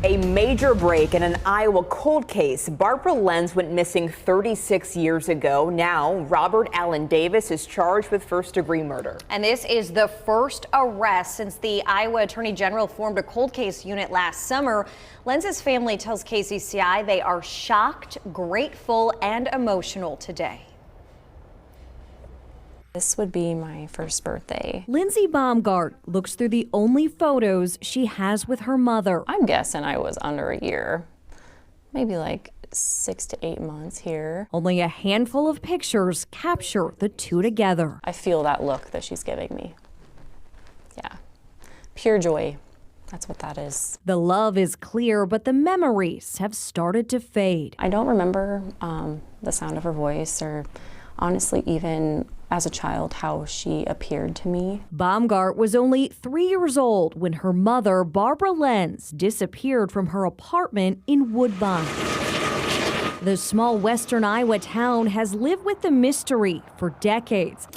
A major break in an Iowa cold case. Barbara Lenz went missing 36 years ago. Now, Robert Allen Davis is charged with first-degree murder. And this is the first arrest since the Iowa Attorney General formed a cold case unit last summer. Lenz's family tells KCCI they are shocked, grateful, and emotional today. This would be my first birthday. Lindsay Baumgart looks through the only photos she has with her mother. I'm guessing I was under a year, maybe like 6 to 8 months here. Only a handful of pictures capture the two together. I feel that look that she's giving me. Yeah, pure joy. That's what that is. The love is clear, but the memories have started to fade. I don't remember the sound of her voice or honestly even as a child how she appeared to me. Baumgart was only 3 years old when her mother, Barbara Lenz, disappeared from her apartment in Woodbine. The small western Iowa town has lived with the mystery for decades.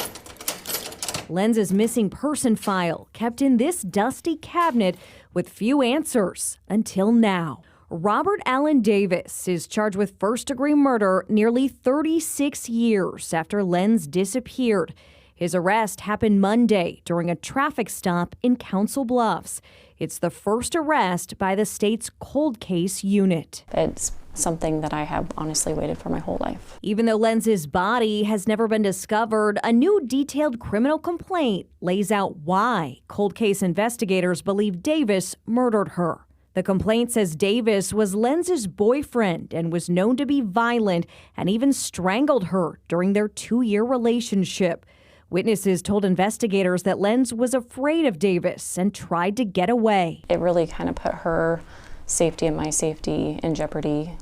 Lenz's missing person file kept in this dusty cabinet with few answers until now. Robert Allen Davis is charged with first-degree murder nearly 36 years after Lenz disappeared. His arrest happened Monday during a traffic stop in Council Bluffs. It's the first arrest by the state's cold case unit. It's something that I have honestly waited for my whole life. Even though Lenz's body has never been discovered, a new detailed criminal complaint lays out why cold case investigators believe Davis murdered her. The complaint says Davis was Lenz's boyfriend and was known to be violent and even strangled her during their 2-year relationship. Witnesses told investigators that Lenz was afraid of Davis and tried to get away. It really kind of put her safety and my safety in jeopardy,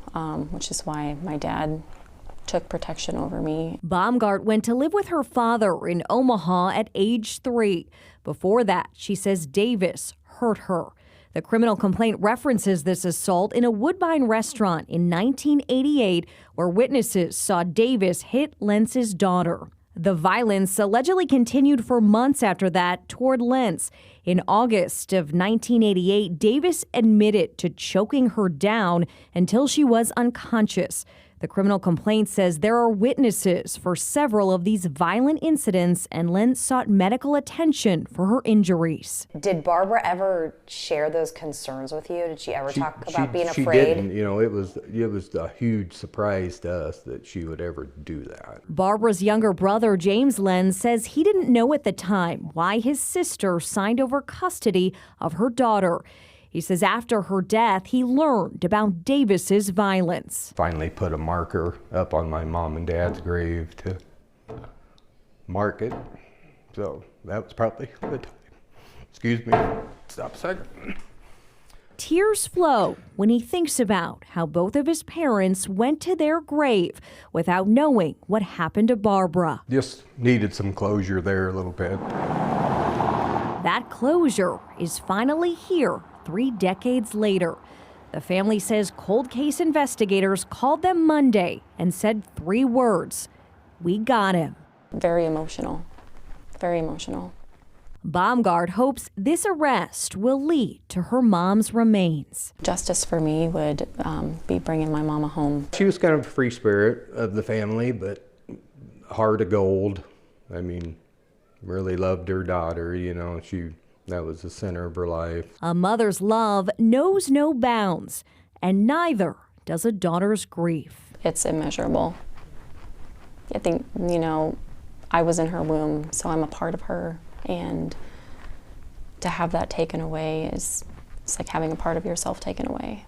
which is why my dad took protection over me. Baumgart went to live with her father in Omaha at age 3. Before that, she says Davis hurt her. The criminal complaint references this assault in a Woodbine restaurant in 1988, where witnesses saw Davis hit Lenz's daughter. The violence allegedly continued for months after that toward Lenz. In August of 1988, Davis admitted to choking her down until she was unconscious. The criminal complaint says there are witnesses for several of these violent incidents, and Lenz sought medical attention for her injuries. Did Barbara ever share those concerns with you? Did she ever talk about being afraid? She didn't. You know, it was a huge surprise to us that she would ever do that. Barbara's younger brother, James Lenz, says he didn't know at the time why his sister signed over custody of her daughter. He says after her death, he learned about Davis's violence. Finally put a marker up on my mom and dad's grave to mark it. So that was probably the time. Excuse me. Stop a second. Tears flow when he thinks about how both of his parents went to their grave without knowing what happened to Barbara. Just needed some closure there a little bit. That closure is finally here 3 decades later. The family says cold case investigators called them Monday and said 3 words: "We got him." Very emotional, very emotional. Baumgart hopes this arrest will lead to her mom's remains. Justice for me would be bringing my mama home. She was kind of a free spirit of the family, but heart of gold. I mean, really loved her daughter, you know, that was the center of her life. A mother's love knows no bounds, and neither does a daughter's grief. It's immeasurable. I think, you know, I was in her womb, so I'm a part of her, and to have that taken away it's like having a part of yourself taken away.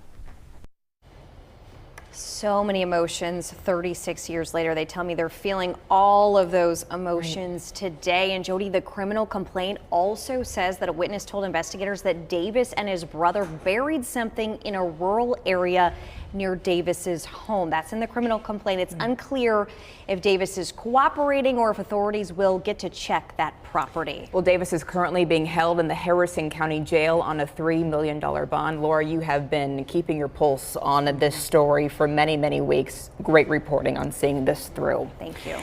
So many emotions 36 years later. They tell me they're feeling all of those emotions today. And Jody, the criminal complaint also says that a witness told investigators that Davis and his brother buried something in a rural area near Davis's home. That's in the criminal complaint. It's unclear if Davis is cooperating or if authorities will get to check that property. Well, Davis is currently being held in the Harrison County Jail on a $3 million bond. Laura, you have been keeping your pulse on this story for many, many weeks. Great reporting on seeing this through. Thank you.